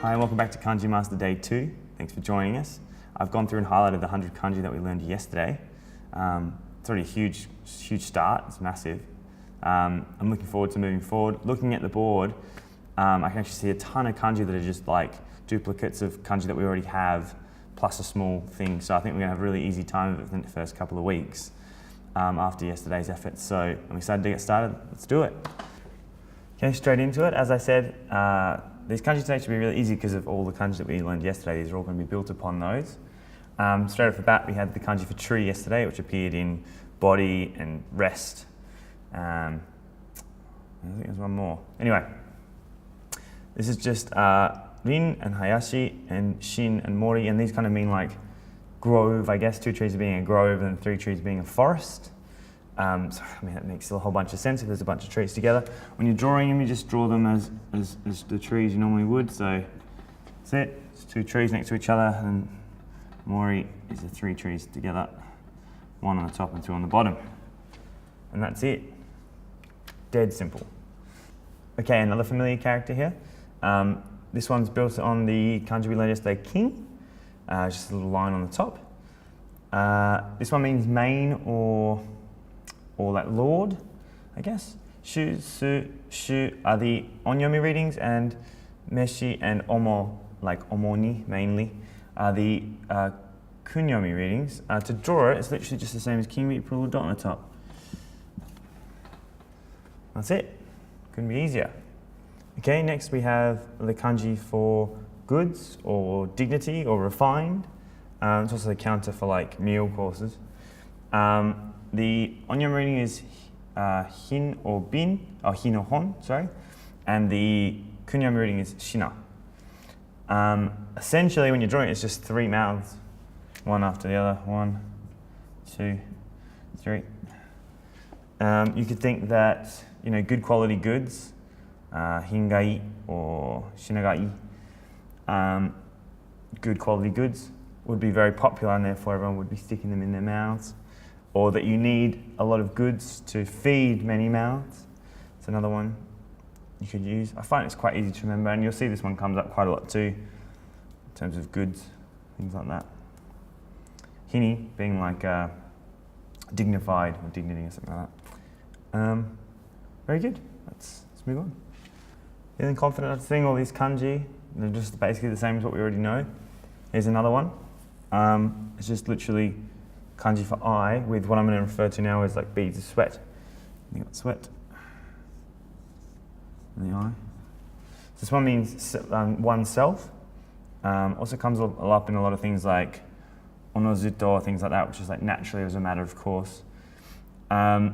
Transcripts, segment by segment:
Hi, and welcome back to Kanji Master Day 2. Thanks for joining us. I've gone through and highlighted the 100 kanji that we learned yesterday. It's already a huge start, it's massive. I'm looking forward to moving forward. Looking at the board, I can actually see a ton of kanji that are just like duplicates of kanji that we already have, plus a small thing. So I think we're gonna have a really easy time of it in the first couple of weeks after yesterday's efforts. So I'm excited to get started. Let's do it. Okay, straight into it. As I said, these kanji today should be really easy because of all the kanji that we learned yesterday. These are all going to be built upon those. Straight off the bat, we had the kanji for tree yesterday, which appeared in body and rest. I think there's one more. Anyway, this is just rin and hayashi and shin and mori, and these kind of mean like grove, I guess, 2 trees being a grove and 3 trees being a forest. So, I mean, that makes a whole bunch of sense if there's a bunch of trees together. When you're drawing them, you just draw them as the trees you normally would. So that's it. It's 2 trees next to each other, and mori is the 3 trees together, 1 on the top and 2 on the bottom. And that's it. Dead simple. Okay, another familiar character here. This one's built on the kanji we learned yesterday, king. Just a little line on the top. This one means main or like lord, I guess. Shu, su, shu are the onyomi readings, and meshi and omo, like omoni mainly, are the kunyomi readings. To draw it, it's literally just the same as king, but you put a little dot on the top. That's it. Couldn't be easier. Okay, next we have the kanji for goods or dignity or refined. It's also the counter for like meal courses. The onyomi reading is hin or bin, or hin or hon, sorry, and the kunyomi reading is shina. Essentially, when you're drawing it, it's just 3 mouths, one after the other. 1, 2, 3. You could think that, you know, good quality goods, hingai or shinagai, good quality goods would be very popular, and therefore everyone would be sticking them in their mouths. Or that you need a lot of goods to feed many mouths. It's another one you could use. I find it's quite easy to remember, and you'll see this one comes up quite a lot too, in terms of goods, things like that. Hini being like dignified or dignity or something like that. Very good. Let's move on. Feeling confident after seeing all these kanji? They're just basically the same as what we already know. Here's another one. It's just literally kanji for eye with what I'm going to refer to now as like beads of sweat. You got sweat in the eye. This one means oneself. Also comes up in a lot of things like onozuto, things like that, which is like naturally as a matter of course. So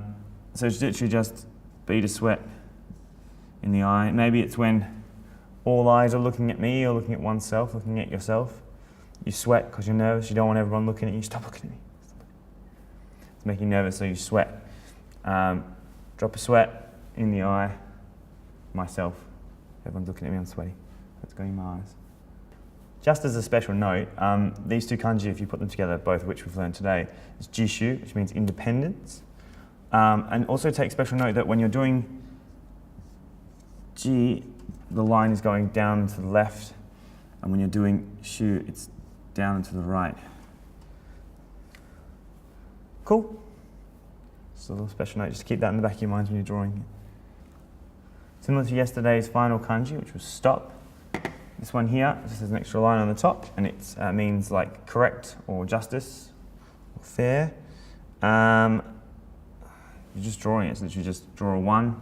it's literally just bead of sweat in the eye. Maybe it's when all eyes are looking at me or looking at oneself, looking at yourself. You sweat because you're nervous. You don't want everyone looking at you. Stop looking at me. It's making you nervous, so you sweat. Drop of sweat in the eye. Myself. Everyone's looking at me, I'm sweaty. That's going in my eyes. Just as a special note, these 2 kanji, if you put them together, both of which we've learned today, is jishu, which means independence. And also take special note that when you're doing ji, the line is going down to the left, and when you're doing shu, it's down and to the right. Cool. Just a little special note, just keep that in the back of your minds when you're drawing it. Similar to yesterday's final kanji, which was stop. This one here just has an extra line on the top, and it means like correct or justice or fair. You're just drawing it, it's literally just draw a 1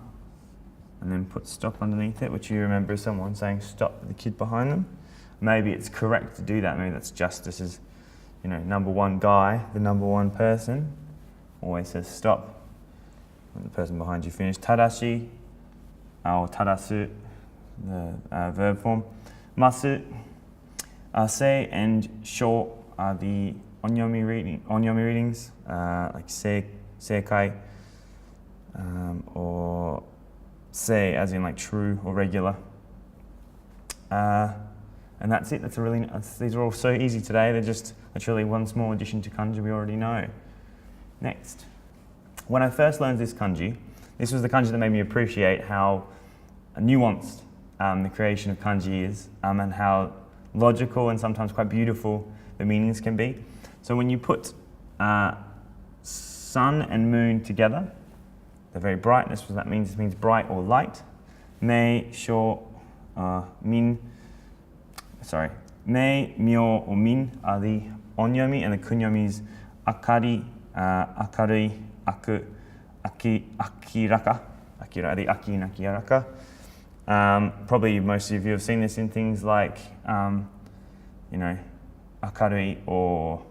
and then put stop underneath it, which you remember as someone saying stop with the kid behind them. Maybe it's correct to do that, maybe that's justice as, you know, number 1 guy, the number 1 person, always says stop when the person behind you finishes. Tadashi, or tadasu, the verb form. Masu, sei, and sho are the onyomi readings, like seikai, or sei as in like true or regular. And that's it. These are all so easy today. They're just literally one small addition to kanji we already know. Next. When I first learned this kanji, this was the kanji that made me appreciate how nuanced the creation of kanji is and how logical and sometimes quite beautiful the meanings can be. So when you put sun and moon together, they're very bright. That's what that means. It means bright or light. Mei, sho, min. Sorry. Mei, myo, or min are the onyomi, and the kunyomi is akari, akarui, aku, akiraka. Akira, the aki and akiraka. Probably most of you have seen this in things like, akarui or,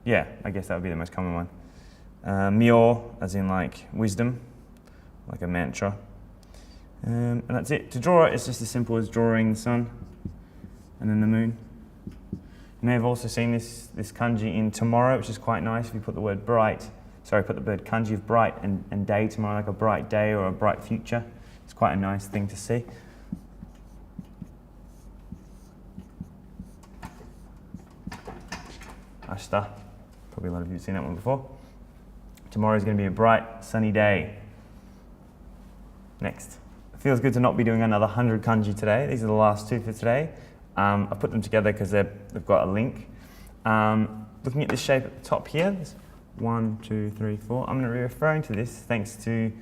yeah, I guess that would be the most common one. Myo, as in like wisdom, like a mantra. And that's it. To draw it, it's just as simple as drawing the sun and then the moon. You may have also seen this kanji in tomorrow, which is quite nice. If you put the word bright, put the word kanji of bright and day tomorrow, like a bright day or a bright future. It's quite a nice thing to see. Ashita. Probably a lot of you have seen that one before. Tomorrow is going to be a bright, sunny day. Next. It feels good to not be doing another 100 kanji today. These are the last two for today. I've put them together because they've got a link. Looking at this shape at the top here, there's 1, 2, 3, 4. I'm going to be referring to this thanks to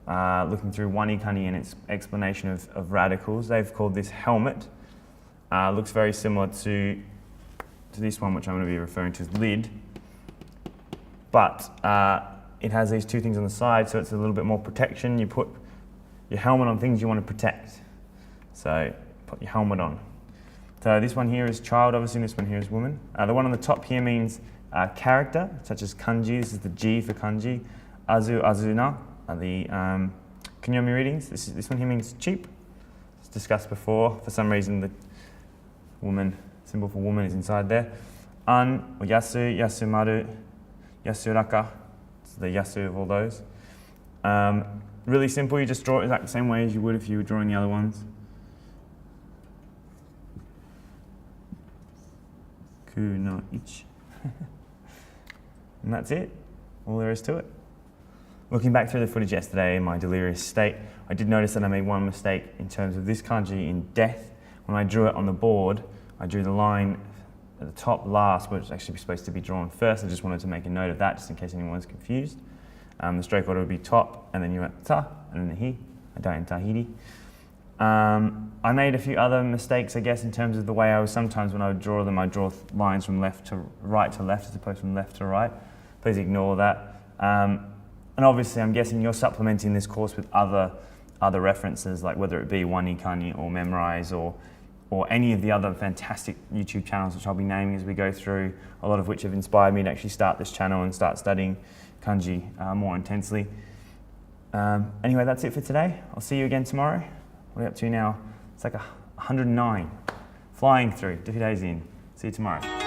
looking through Wanikani and its explanation of radicals. They've called this helmet. Looks very similar to this one, which I'm going to be referring to as lid. But it has these two things on the side, so it's a little bit more protection. You put your helmet on things you want to protect. So put your helmet on. So this one here is child, obviously, this one here is woman. The one on the top here means character, such as kanji. This is the G for kanji. Azu, azuna are the kunyomi readings. This one here means cheap. It's discussed before. For some reason, the woman symbol for woman is inside there. An, or yasu, yasumaru, yasuraka. It's the yasu of all those. Really simple. You just draw it exactly the same way as you would if you were drawing the other ones. Ku no ichi. And that's it. All there is to it. Looking back through the footage yesterday in my delirious state, I did notice that I made one mistake in terms of this kanji in death. When I drew it on the board, I drew the line at the top last, which is actually supposed to be drawn first. I just wanted to make a note of that, just in case anyone was confused. The stroke order would be top, and then you went ta, and then the hi, adai and tahiri. I made a few other mistakes, I guess, in terms of the way sometimes when I would draw them, I'd draw lines from left to right as opposed from left to right. Please ignore that. And obviously, I'm guessing you're supplementing this course with other references, like whether it be Wanikani or Memrise or any of the other fantastic YouTube channels which I'll be naming as we go through, a lot of which have inspired me to actually start this channel and start studying kanji more intensely. Anyway, that's it for today. I'll see you again tomorrow. What are we up to now? It's like 109. Flying through, 2 days in. See you tomorrow.